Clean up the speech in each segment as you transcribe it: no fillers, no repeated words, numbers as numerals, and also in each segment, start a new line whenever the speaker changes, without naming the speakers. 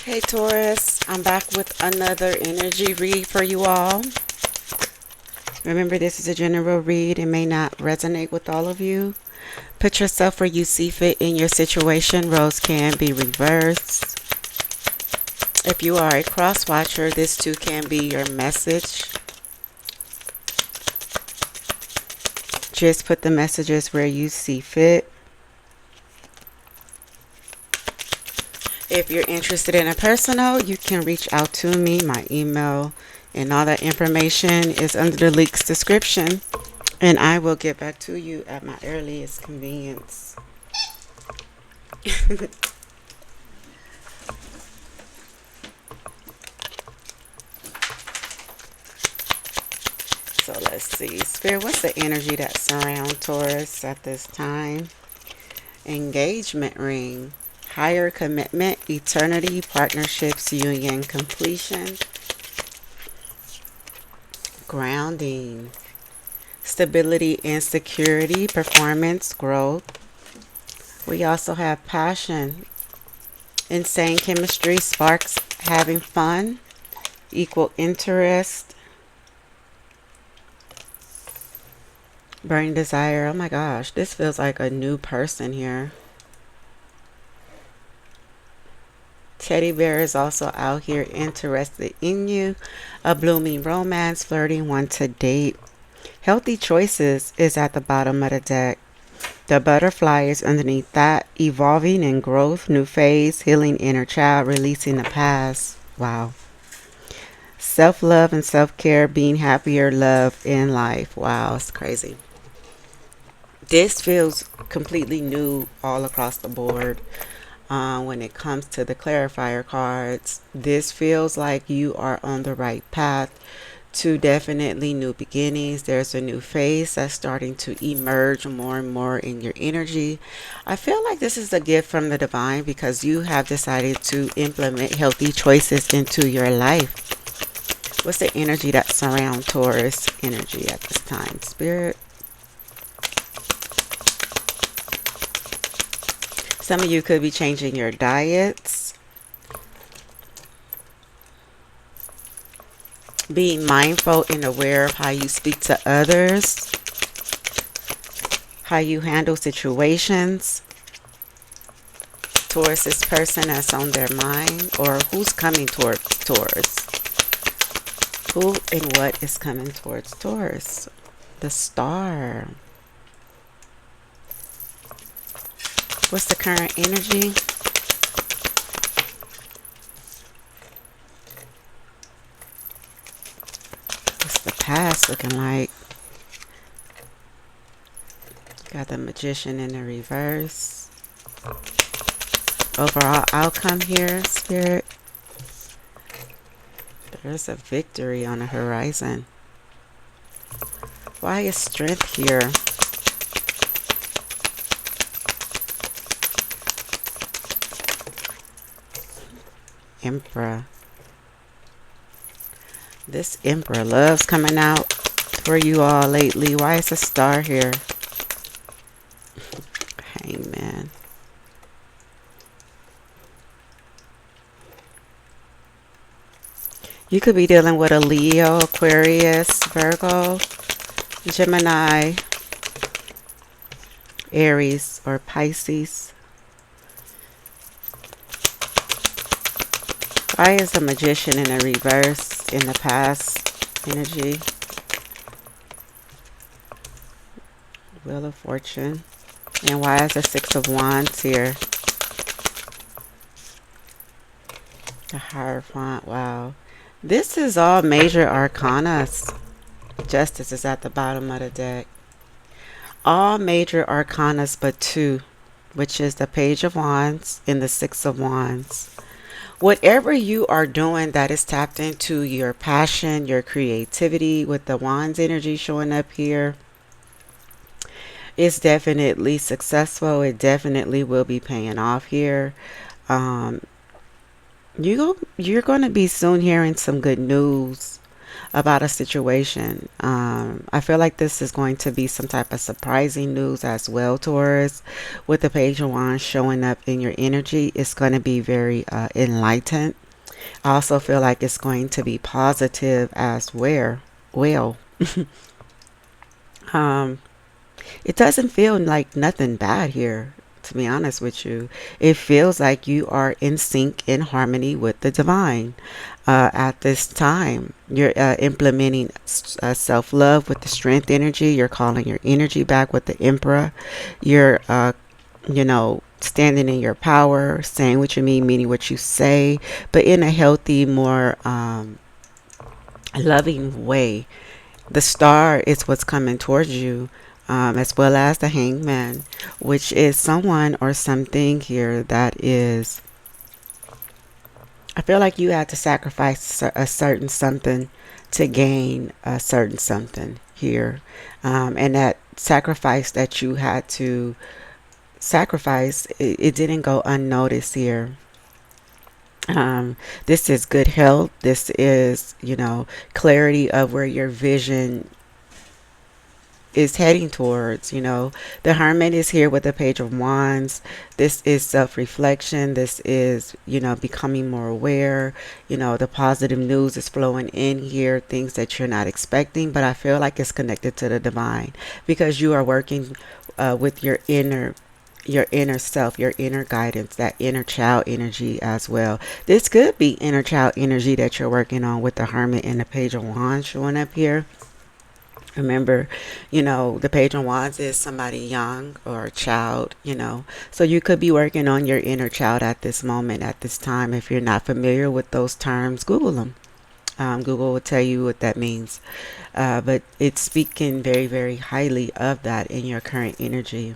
Hey Taurus, I'm back with another energy read for you all. Remember, this is a general read. It may not resonate with all of you. Put yourself where you see fit in your situation. Roles can be reversed. If you are a cross watcher, this too can be your message. Just put the messages where you see fit. If you're interested in a personal, you can reach out to me. My email and all that information is under the link's description, and I will get back to you at my earliest convenience. So let's see. Spirit, what's the energy that surrounds Taurus at this time? Engagement ring. Higher commitment, eternity, partnerships, union, completion. Grounding. Stability and security, performance, growth. We also have passion. Insane chemistry, sparks, having fun. Equal interest. Burning desire. Oh my gosh, this feels like a new person here. Teddy bear is also out here interested in you. A blooming romance, flirting, one to date. Healthy choices is at the bottom of the deck. The butterfly is underneath that. Evolving and growth, new phase, healing inner child, releasing the past. Wow. Self-love and self-care, being happier, love in life. Wow, it's crazy. This feels completely new all across the board. When it comes to the clarifier cards, this feels like you are on the right path to definitely new beginnings. There's a new phase that's starting to emerge more and more in your energy. I feel like this is a gift from the divine because you have decided to implement healthy choices into your life. What's the energy that surrounds Taurus energy at this time, Spirit? Some of you could be changing your diets, being mindful and aware of how you speak to others, how you handle situations. Taurus, this person that's on their mind, or who's coming towards Taurus. Who and what is coming towards Taurus? The Star. What's the current energy? What's the past looking like? Got the Magician in the reverse. Overall outcome here, Spirit. There's a victory on the horizon. Why is strength here? Emperor. This Emperor loves coming out for you all lately. Why is a Star here? Hangman. You could be dealing with a Leo, Aquarius, Virgo, Gemini, Aries, or Pisces. Why is the Magician in a reverse in the past energy? Wheel of Fortune. And why is the Six of Wands here? The Hierophant. Wow. This is all major arcanas. Justice is at the bottom of the deck. All major arcanas but two, which is the Page of Wands and the Six of Wands. Whatever you are doing that is tapped into your passion, your creativity, with the Wands energy showing up here, is definitely successful. It definitely will be paying off here. You're going to be soon hearing some good news about a situation. I feel like this is going to be some type of surprising news as well, Taurus. With the Page of Wands showing up in your energy, it's going to be very enlightened. I also feel like it's going to be positive as well. um, it doesn't feel like nothing bad here, to be honest with you. It feels like you are in sync, in harmony with the divine. At this time, you're implementing self love with the strength energy. You're calling your energy back with the Emperor. You're, standing in your power, saying what you meaning what you say, but in a healthy, more loving way. The star is what's coming towards you, as well as the hangman, which is someone or something here that is, I feel like you had to sacrifice a certain something to gain a certain something here. And that sacrifice that you had to sacrifice, it didn't go unnoticed here. This is good health. This is, clarity of where your vision is heading towards. The Hermit is here with the Page of Wands. This is self-reflection. This is, becoming more aware. The positive news is flowing in here, things that you're not expecting, but I feel like it's connected to the divine because you are working with your inner self, your inner guidance, that inner child energy as well. This could be inner child energy that you're working on with the Hermit and the Page of Wands showing up here. Remember, the Page of Wands is somebody young or a child, So you could be working on your inner child at this moment, at this time. If you're not familiar with those terms, Google them. Google will tell you what that means. But it's speaking very, very highly of that in your current energy.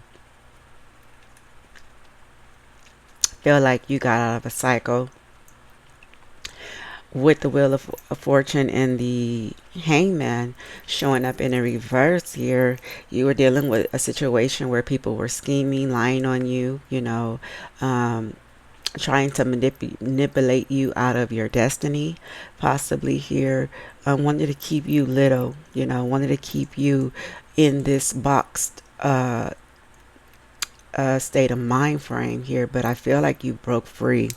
Feel like you got out of a cycle with the Wheel of Fortune and the Hangman showing up in a reverse here. You were dealing with a situation where people were scheming, lying on you, trying to manipulate you out of your destiny, possibly here. Wanted to keep you little, wanted to keep you in this boxed state of mind frame here, but I feel like you broke free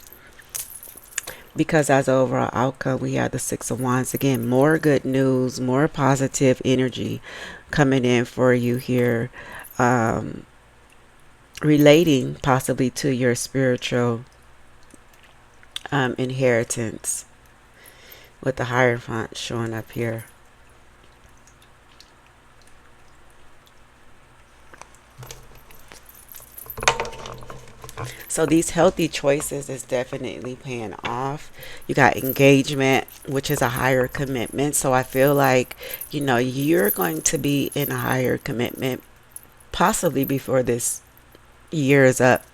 because as an overall outcome, we have the Six of Wands. Again, more good news, more positive energy coming in for you here, relating possibly to your spiritual inheritance with the Hierophant showing up here. So these healthy choices is definitely paying off. You got engagement, which is a higher commitment. So I feel like, you're going to be in a higher commitment possibly before this year is up.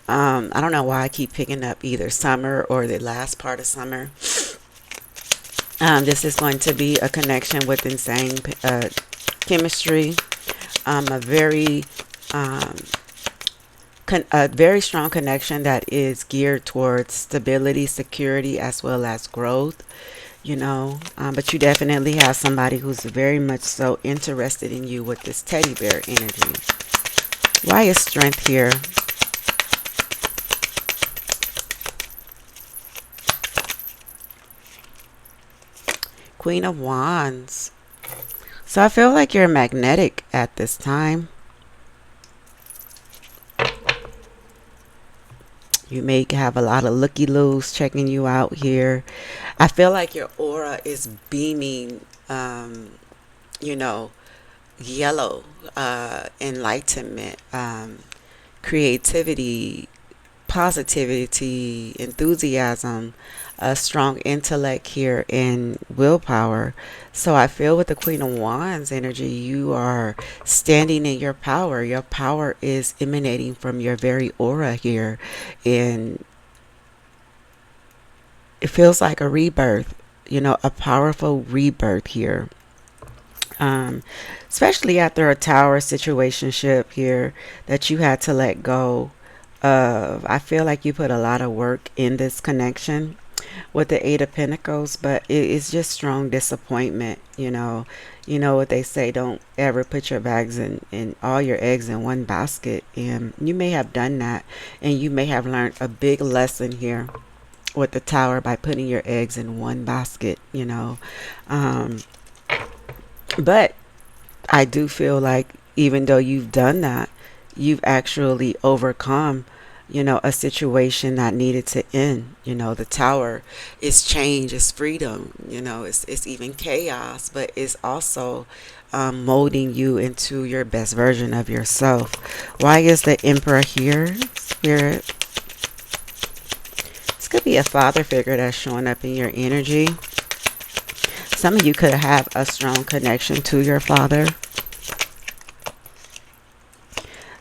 I don't know why I keep picking up either summer or the last part of summer. This is going to be a connection with insane chemistry. A very a very strong connection that is geared towards stability, security, as well as growth, but you definitely have somebody who's very much so interested in you with this teddy bear energy. Why is strength here? Queen of Wands. So I feel like you're magnetic at this time. You may have a lot of looky-loos checking you out here. I feel like your aura is beaming, you know, yellow, enlightenment, creativity, positivity, enthusiasm, a strong intellect here, and willpower. So I feel with the Queen of Wands energy, you are standing in your power. Your power is emanating from your very aura here. And it feels like a rebirth, a powerful rebirth here. Um, Especially after a tower situationship here that you had to let go of. I feel like you put a lot of work in this connection. with the Eight of Pentacles, but it's just strong disappointment. You know what they say, don't ever put your bags in all your eggs in one basket. And you may have done that, and you may have learned a big lesson here with the Tower by putting your eggs in one basket. Um, but I do feel like even though you've done that, you've actually overcome, a situation that needed to end. The Tower is change, is freedom, it's even chaos, but it's also molding you into your best version of yourself. Why is the Emperor here, Spirit? This could be a father figure that's showing up in your energy. Some of you could have a strong connection to your father.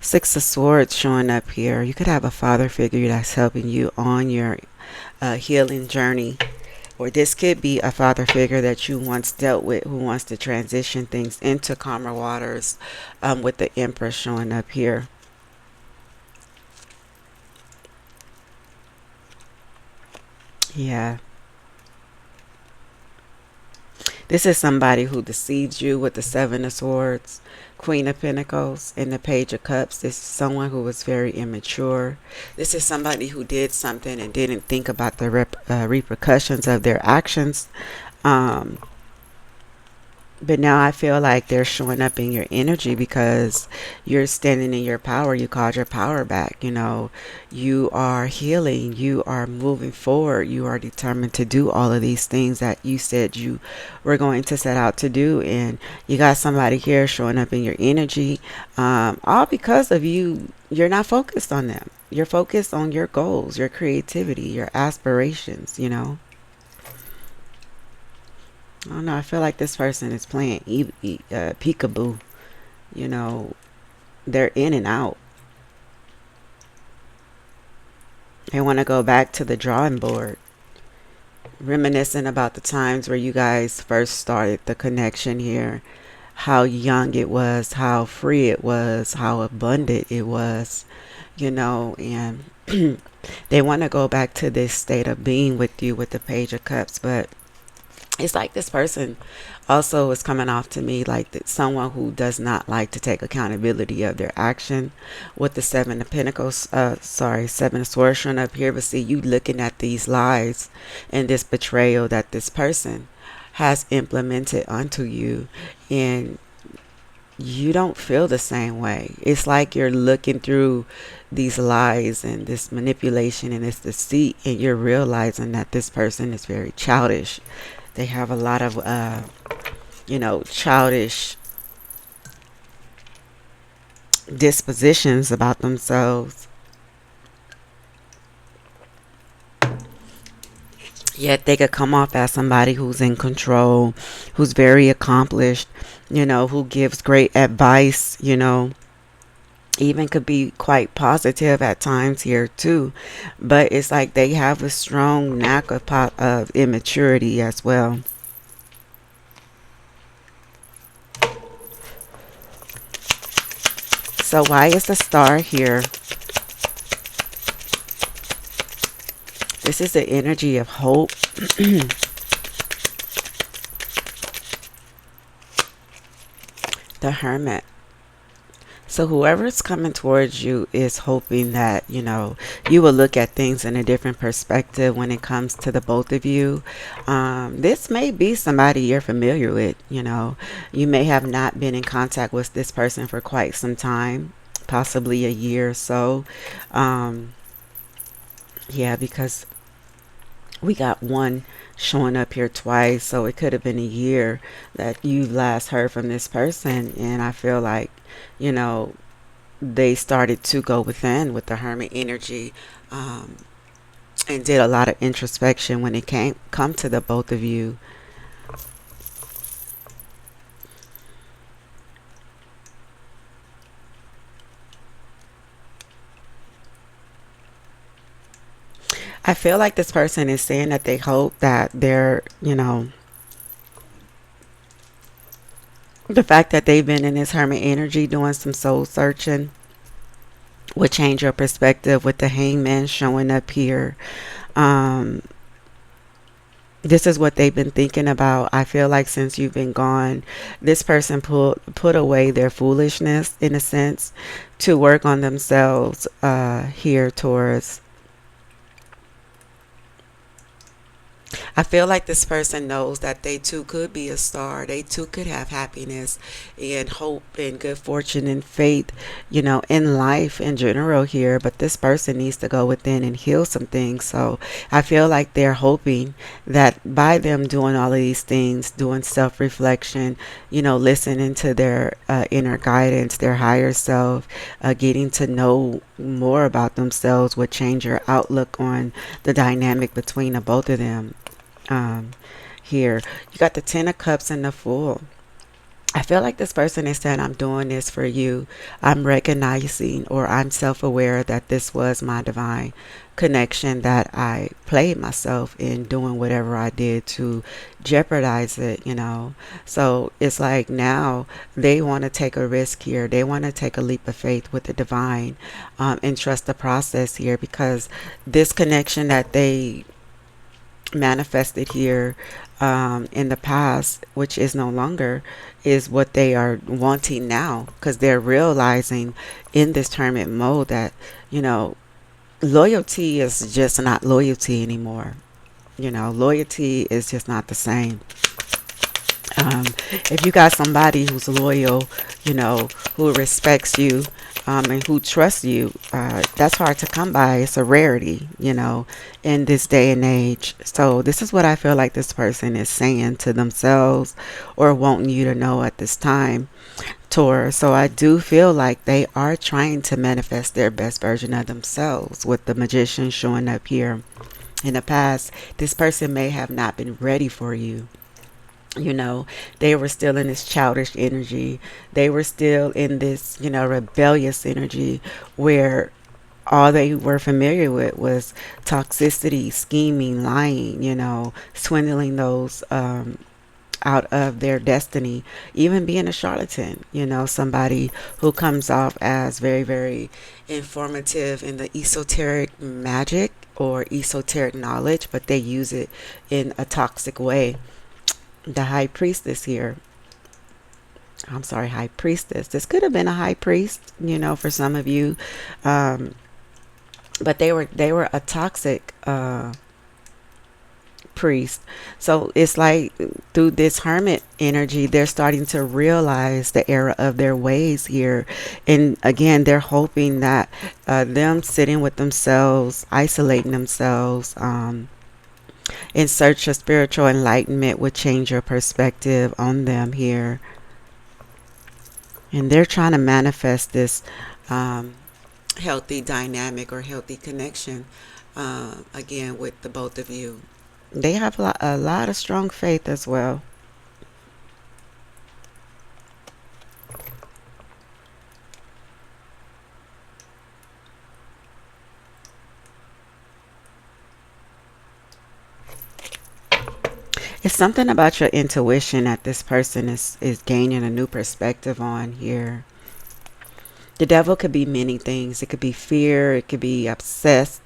Six of Swords showing up here. You could have a father figure that's helping you on your healing journey. Or this could be a father figure that you once dealt with who wants to transition things into calmer waters, with the Empress showing up here. Yeah. This is somebody who deceived you with the Seven of Swords, Queen of Pentacles, and the Page of Cups. This is someone who was very immature. This is somebody who did something and didn't think about the repercussions of their actions. Um, But now I feel like they're showing up in your energy because you're standing in your power. You called your power back. You are healing. You are moving forward. You are determined to do all of these things that you said you were going to set out to do. And you got somebody here showing up in your energy, all because of you. You're not focused on them. You're focused on your goals, your creativity, your aspirations. I don't know. I feel like this person is playing peekaboo. You know, they're in and out. They want to go back to the drawing board, reminiscing about the times where you guys first started the connection here, how young it was, how free it was, how abundant it was, and they want to go back to this state of being with you with the Page of Cups, but it's like this person also is coming off to me like that someone who does not like to take accountability of their action with the Seven of Pentacles, Seven of Swords showing up here. But see, you looking at these lies and this betrayal that this person has implemented onto you, and you don't feel the same way. It's like you're looking through these lies and this manipulation and this deceit, and you're realizing that this person is very childish. They have a lot of, childish dispositions about themselves. Yet they could come off as somebody who's in control, who's very accomplished, who gives great advice. Even could be quite positive at times here too, but it's like they have a strong knack of immaturity as well. So why is the Star here? This is the energy of hope. The Hermit. So whoever's coming towards you is hoping that, you will look at things in a different perspective when it comes to the both of you. This may be somebody you're familiar with. You may have not been in contact with this person for quite some time, possibly a year or so. Yeah, because we got one showing up here twice, so it could have been a year that you last heard from this person. And I feel like, you know they started to go within with the Hermit energy, and did a lot of introspection when it come to the both of you. I feel like this person is saying that they hope that the fact that they've been in this Hermit energy doing some soul searching would change your perspective with the Hangman showing up here. Um, This is what they've been thinking about. I feel like since you've been gone, this person put away their foolishness in a sense to work on themselves here, Taurus. I feel like this person knows that they too could be a star. They too could have happiness and hope and good fortune and faith, in life in general here. But this person needs to go within and heal some things. So I feel like they're hoping that by them doing all of these things, doing self reflection, listening to their inner guidance, their higher self, getting to know more about themselves would change your outlook on the dynamic between the both of them. um, Here. You got the Ten of Cups and the Fool. I feel like this person is saying, I'm doing this for you. I'm recognizing or I'm self aware that this was my divine connection, that I played myself in doing whatever I did to jeopardize it. So it's like now they want to take a risk here. They want to take a leap of faith with the divine, and trust the process here, because this connection that they manifested here in the past, which is no longer, is what they are wanting now, because they're realizing in this tournament mode that, you know, loyalty is just not loyalty anymore. Loyalty is just not the same. If you got somebody who's loyal, who respects you, and who trusts you, that's hard to come by. It's a rarity, in this day and age. So this is what I feel like this person is saying to themselves or wanting you to know at this time, Taurus. So I do feel like they are trying to manifest their best version of themselves with the magician showing up here. In the past, this person may have not been ready for you. They were still in this childish energy. They were still in this, rebellious energy where all they were familiar with was toxicity, scheming, lying, swindling those out of their destiny, even being a charlatan, somebody who comes off as very, very informative in the esoteric magic or esoteric knowledge, but they use it in a toxic way. The high priestess here, I'm sorry, high priestess, this could have been a high priest, for some of you, um, but they were a toxic priest. So it's like through this hermit energy, they're starting to realize the error of their ways here. And again, they're hoping that them sitting with themselves, isolating themselves, in search of spiritual enlightenment would change your perspective on them here. And they're trying to manifest this um, healthy dynamic or healthy connection, again, with the both of you. They have a lot of strong faith as well. It's something about your intuition that this person is gaining a new perspective on here. The devil could be many things. It could be fear. It could be obsession.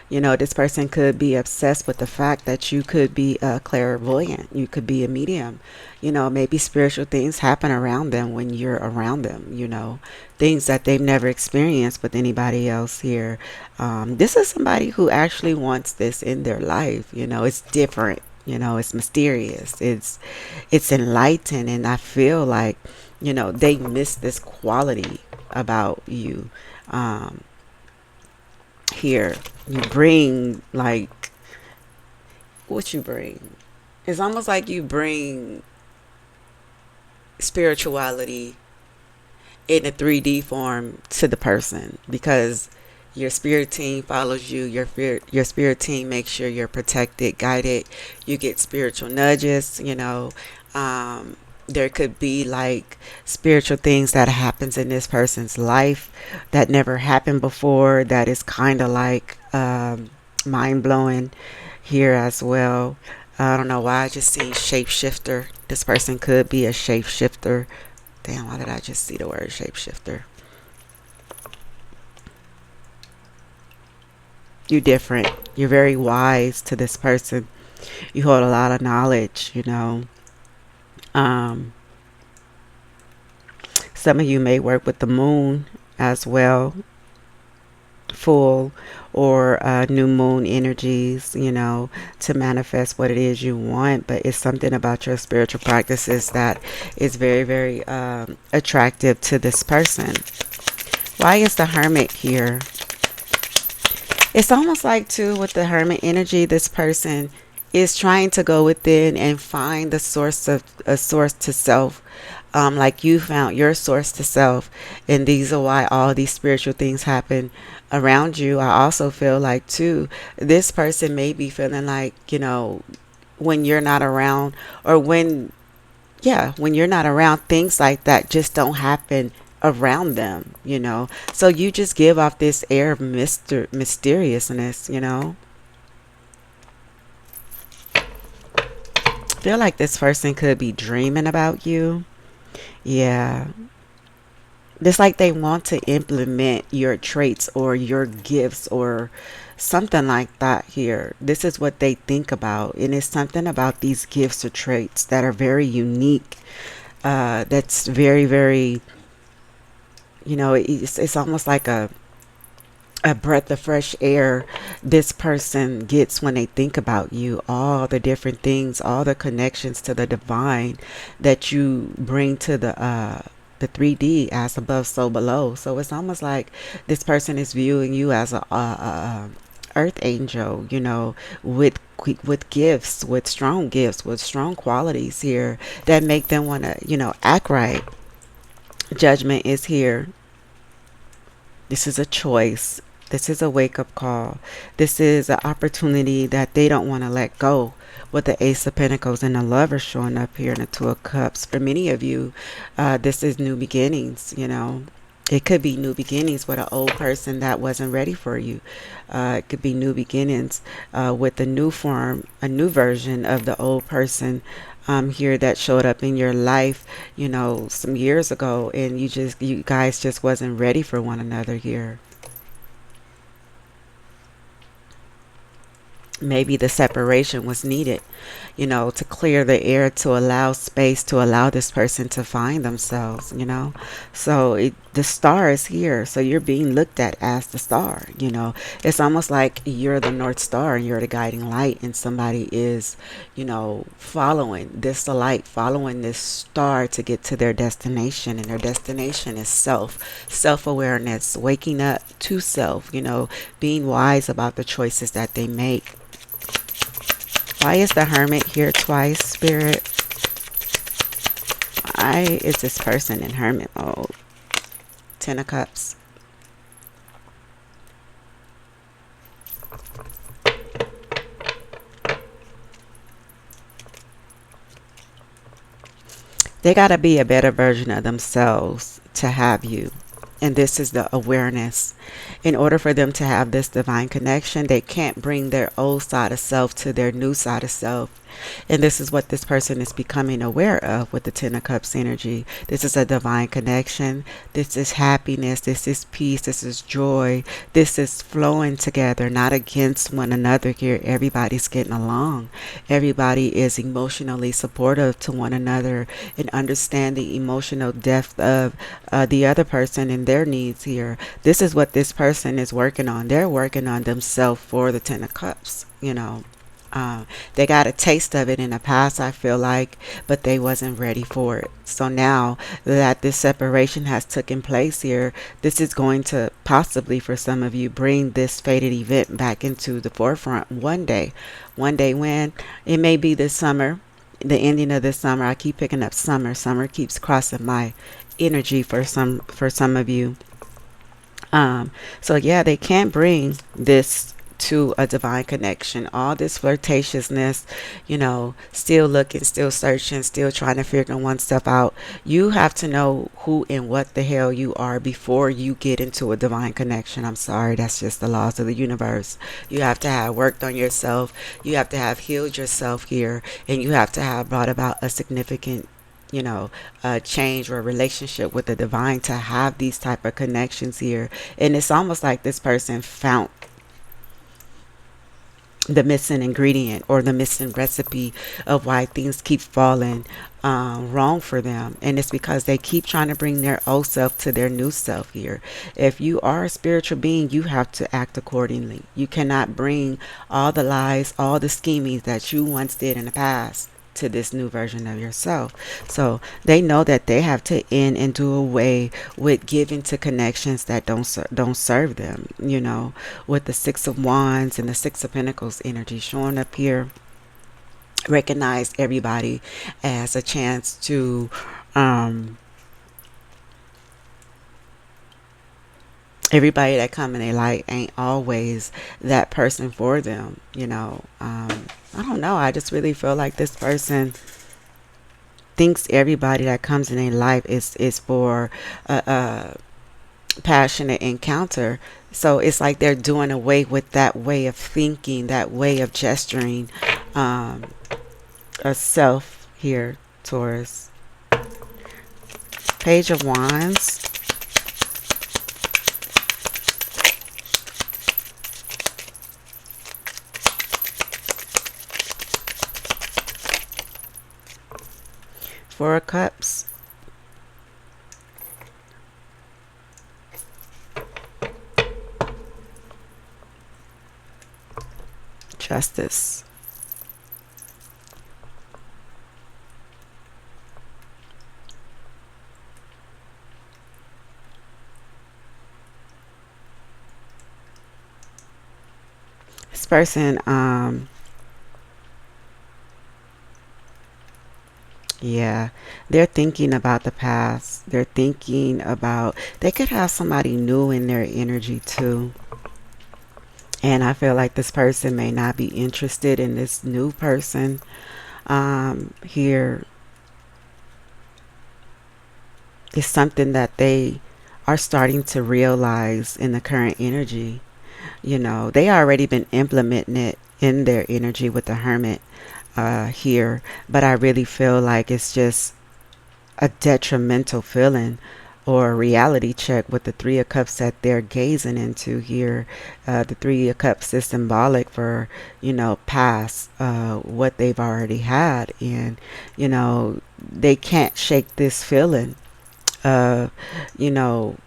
This person could be obsessed with the fact that you could be a clairvoyant. You could be a medium. Maybe spiritual things happen around them when you're around them. Things that they've never experienced with anybody else here. This is somebody who actually wants this in their life. It's different. It's mysterious. It's enlightened, and I feel like they miss this quality about you. um Here, you bring, like, what you bring, it's almost like you bring spirituality in a 3D form to the person, because your spirit team follows you. Your spirit team makes sure you're protected, guided. You get spiritual nudges. There could be like spiritual things that happens in this person's life that never happened before. That is kind of like mind blowing here as well. I don't know why I just see shapeshifter. This person could be a shapeshifter. Damn, why did I just see the word shapeshifter? You're different. You're very wise to this person. You hold a lot of knowledge, Um, some of you may work with the moon as well, full or new moon energies, to manifest what it is you want. But it's something about your spiritual practices that is very, very attractive to this person. Why is the hermit here? It's almost like, too, with the hermit energy, this person is trying to go within and find the source of a source to self. Like you found your source to self, and these are why all these spiritual things happen around you. I also feel like, too, this person may be feeling like, when you're not around, or when you're not around, things like that just don't happen around them. So you just give off this air of mysteriousness. Feel like this person could be dreaming about you. Yeah. It's like they want to implement your traits or your gifts or something like that here. This is what they think about. And it's something about these gifts or traits that are very unique. That's very, very, it's almost like a breath of fresh air this person gets when they think about you, all the different things, all the connections to the divine that you bring to the 3D, as above so below. So it's almost like this person is viewing you as a earth angel, with gifts, with strong qualities here that make them want to, act right. Judgment is here. This is a choice. This is a wake up call. This is an opportunity that they don't want to let go. With the Ace of Pentacles and the Lover showing up here, and the Two of Cups. For many of you, this is new beginnings. It could be new beginnings with an old person that wasn't ready for you. It could be new beginnings with a new form, a new version of the old person here that showed up in your life, some years ago, and you guys just wasn't ready for one another here. Maybe the separation was needed, to clear the air, to allow space, to allow this person to find themselves. So the star is here. So you're being looked at as the star. It's almost like you're the North Star and you're the guiding light, and somebody is, following this light, following this star to get to their destination. And their destination is self-awareness, waking up to self, being wise about the choices that they make. Why is the Hermit here twice, Spirit? Why is this person in hermit mode? Ten of Cups. They got to be a better version of themselves to have you. And this is the awareness. In order for them to have this divine connection, they can't bring their old side of self to their new side of self. And this is what this person is becoming aware of with the Ten of Cups energy. This is a divine connection. This is happiness. This is peace. This is joy. This is flowing together, not against one another here. Everybody's getting along. Everybody is emotionally supportive to one another and understand the emotional depth of the other person and their needs here. This is what this person is working on. They're working on themselves for the Ten of Cups. They got a taste of it in the past, I feel like, but they wasn't ready for it. So now that this separation has taken place here, this is going to possibly, for some of you, bring this fated event back into the forefront one day. One day when it may be this summer, the ending of this summer. I keep picking up summer. Summer keeps crossing my energy for some of you. So yeah, they can't bring this to a divine connection. All this flirtatiousness, still looking, still searching, still trying to figure oneself out. You have to know who and what the hell you are before you get into a divine connection. I'm sorry, that's just the laws of the universe. You have to have worked on yourself. You have to have healed yourself here, and you have to have brought about a significant change or relationship with the divine to have these type of connections here. And it's almost like this person the missing ingredient or the missing recipe of why things keep falling wrong for them. And it's because they keep trying to bring their old self to their new self here. If you are a spiritual being, you have to act accordingly. You cannot bring all the lies, all the scheming that you once did in the past to this new version of yourself. So they know that they have to end and do away with giving to connections that don't serve them. You know, with the Six of Wands and the Six of Pentacles energy showing up here, recognize everybody as a chance to everybody that come in their light ain't always that person for them. You know, I don't know, I just really feel like this person thinks everybody that comes in their life is for a passionate encounter. So it's like they're doing away with that way of thinking, that way of gesturing, a self here, Taurus. Page of Wands. Four of Cups. Justice. This person, yeah, they're thinking about the past. They're thinking about, they could have somebody new in their energy too. And I feel like this person may not be interested in this new person here. Is something that they are starting to realize in the current energy. You know, they already been implementing it in their energy with the Hermit here, but I really feel like it's just a detrimental feeling or a reality check with the Three of Cups that they're gazing into here. The Three of Cups is symbolic for, you know, past what they've already had, and you know they can't shake this feeling. You know,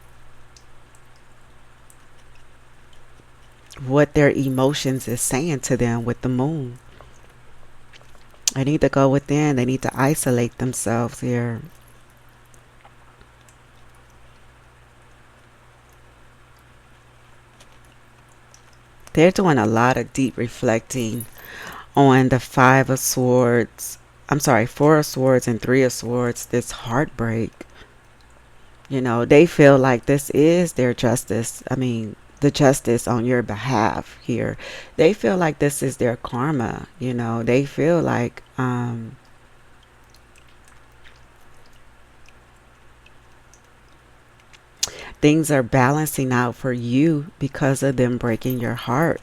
what their emotions is saying to them with the moon. They need to go within. They need to isolate themselves here. They're doing a lot of deep reflecting on the Five of Swords. I'm sorry, Four of Swords and Three of Swords. This heartbreak. You know, they feel like this is their justice. I mean, the justice on your behalf here. They feel like this is their karma. You know, they feel like things are balancing out for you because of them breaking your heart.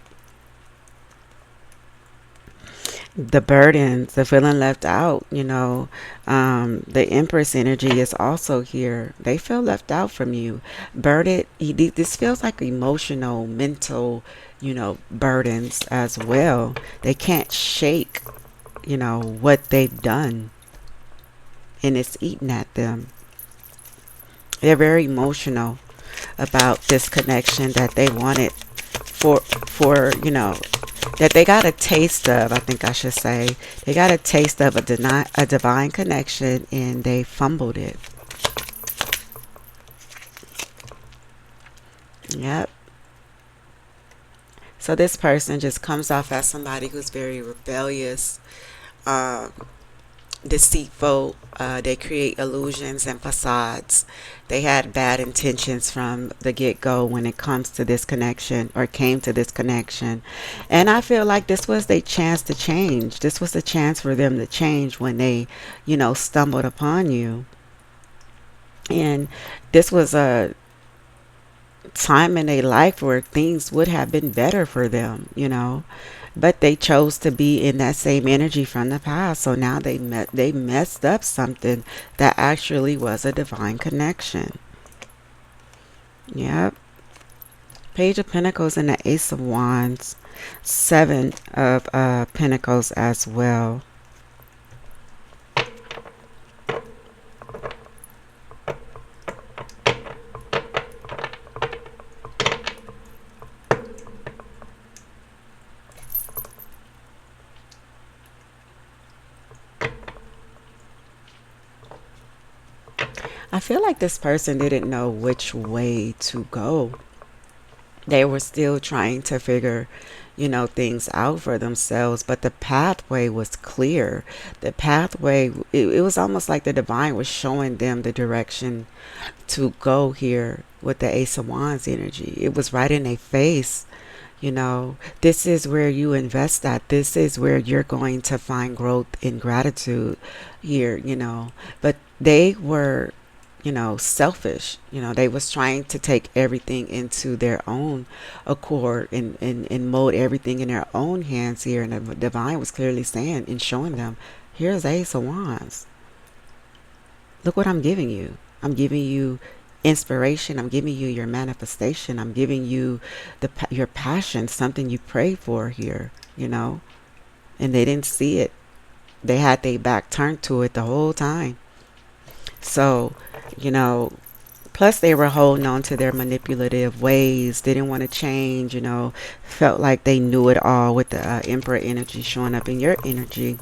The burdens, the feeling left out, you know, the Empress energy is also here. They feel left out from you. Burdened, this feels like emotional, mental, you know, burdens as well. They can't shake, you know, what they've done, and it's eating at them. They're very emotional about this connection that they wanted for you know, that they got a taste of. I think I should say they got a taste of a divine connection, and they fumbled it. Yep. So this person just comes off as somebody who's very rebellious, uh, deceitful. They create illusions and facades. They had bad intentions from the get-go when it comes to this connection, or came to this connection. And I feel like this was their chance to change. This was a chance for them to change when they, you know, stumbled upon you. And this was a time in their life where things would have been better for them, you know. But they chose to be in that same energy from the past. So now they messed up something that actually was a divine connection. Yep. Page of Pentacles and the Ace of Wands. Seven of Pentacles as well. I feel like this person didn't know which way to go. They were still trying to figure, things out for themselves, but the pathway was clear. The pathway, it was almost like the divine was showing them the direction to go here with the Ace of Wands energy. It was right in their face. This is where you invest at. This is where you're going to find growth in gratitude here, But they were, selfish. They was trying to take everything into their own accord and mold everything in their own hands here. And the divine was clearly saying and showing them, here's Ace of Wands. Look what I'm giving you. I'm giving you inspiration. I'm giving you your manifestation. I'm giving you your passion, something you pray for here, And they didn't see it. They had their back turned to it the whole time. So, plus they were holding on to their manipulative ways. They didn't want to change, felt like they knew it all with the Emperor energy showing up in your energy.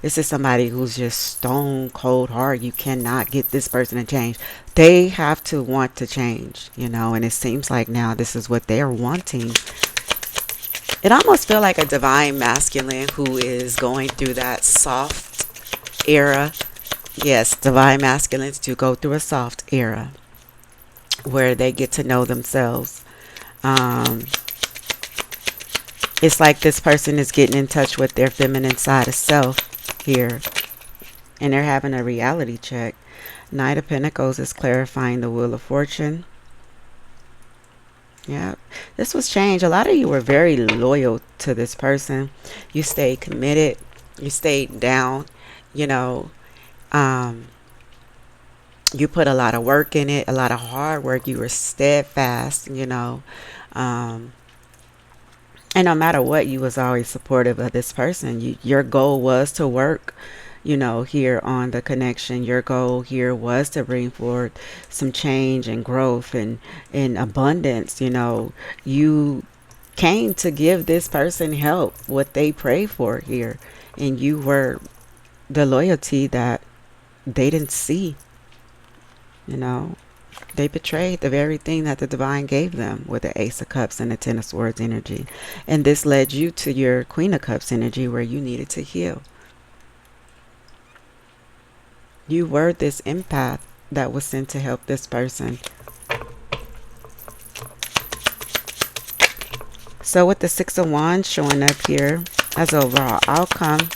This is somebody who's just stone cold hard. You cannot get this person to change. They have to want to change, and it seems like now this is what they're wanting. It almost feels like a divine masculine who is going through that soft era. Yes, divine masculines do go through a soft era where they get to know themselves. It's like this person is getting in touch with their feminine side of self here, and they're having a reality check. Knight of Pentacles is clarifying the Wheel of Fortune. Yeah, this was change. A lot of you were very loyal to this person. You stayed committed. You stayed down. You know, you put a lot of work in it, a lot of hard work. You were steadfast. And no matter what, you was always supportive of this person. Your goal was to work, here on the connection. Your goal here was to bring forth some change and growth and abundance. You came to give this person help, what they pray for here. And you were the loyalty that they didn't see, They betrayed the very thing that the divine gave them with the Ace of Cups and the Ten of Swords energy. And this led you to your Queen of Cups energy where you needed to heal. You were this empath that was sent to help this person. So with the Six of Wands showing up here as overall outcome,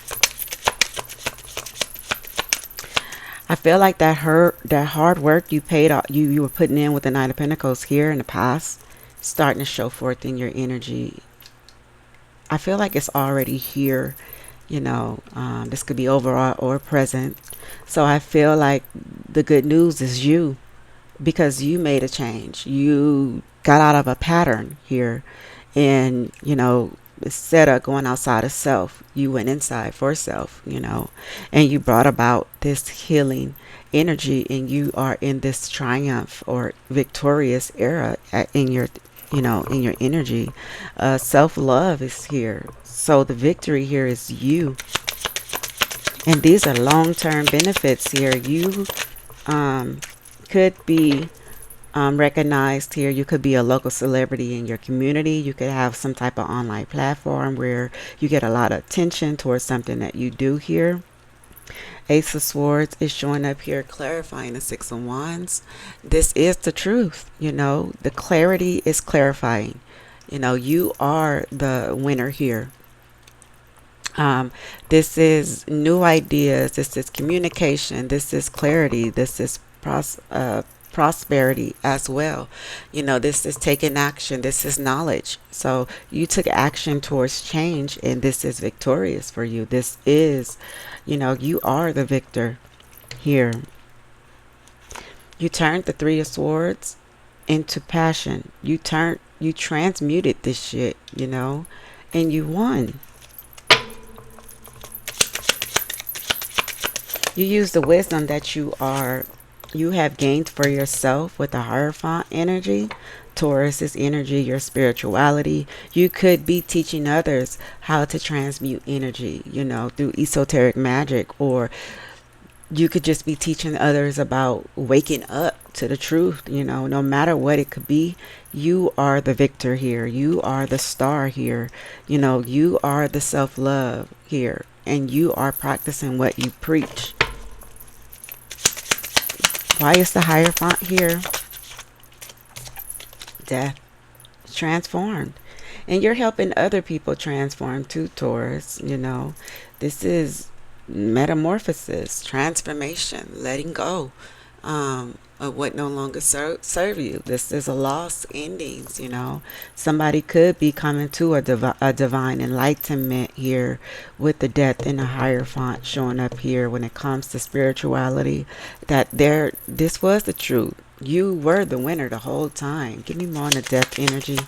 I feel like that hard work you paid, you were putting in with the Knight of Pentacles here in the past, starting to show forth in your energy. I feel like it's already here. This could be overall or present. So I feel like the good news is you, because you made a change. You got out of a pattern here, and instead of going outside of self, you went inside for self, and you brought about this healing energy, and you are in this triumph or victorious era in your in your energy. Self-love is here, so the victory here is you, and these are long-term benefits here. You could be recognized here. You could be a local celebrity in your community. You could have some type of online platform where you get a lot of attention towards something that you do here. Ace of Swords is showing up here, clarifying the Six of Wands. This is the truth. The clarity is clarifying. You are the winner here. This is new ideas. This is communication. This is clarity. This is prosperity as well. This is taking action. This is knowledge. So you took action towards change, and this is victorious for you. This is, you are the victor here. You turned the Three of Swords into passion. You turned You transmuted this shit, and you won. You use the wisdom that you have gained for yourself with the Hierophant energy. Taurus is energy, your spirituality. You could be teaching others how to transmute energy, through esoteric magic, or you could just be teaching others about waking up to the truth, no matter what it could be. You are the victor here. You are the star here. You are the self love here. And you are practicing what you preach. Why is the Hierophant here? Death. Transformed. And you're helping other people transform too, Taurus. This is metamorphosis, transformation, letting go of what no longer serve you. This is a lost endings. Somebody could be coming to a divine enlightenment here with the death and the Hierophant showing up here when it comes to spirituality. That this was the truth. You were the winner the whole time. Give me more on the death energy.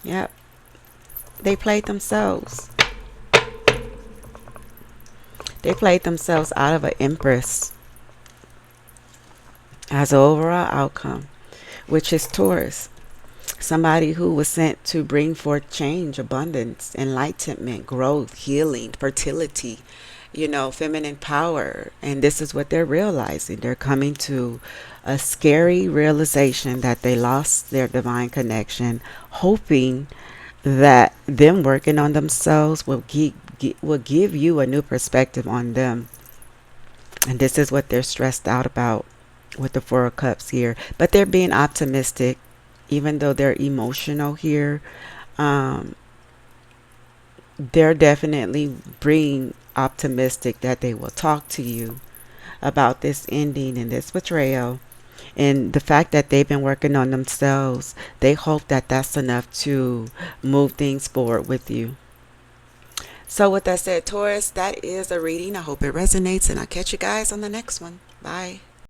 Yep. They played themselves. They played themselves out of an empress as an overall outcome, which is Taurus. Somebody who was sent to bring forth change, abundance, enlightenment, growth, healing, fertility, feminine power. And this is what they're realizing. They're coming to a scary realization that they lost their divine connection, hoping that them working on themselves will give you a new perspective on them. And this is what they're stressed out about with the Four of Cups here. But they're being optimistic, even though they're emotional here. Um, they're definitely being optimistic that they will talk to you about this ending and this betrayal. And the fact that they've been working on themselves, they hope that that's enough to move things forward with you. So with that said, Taurus, that is a reading. I hope it resonates, and I'll catch you guys on the next one. Bye.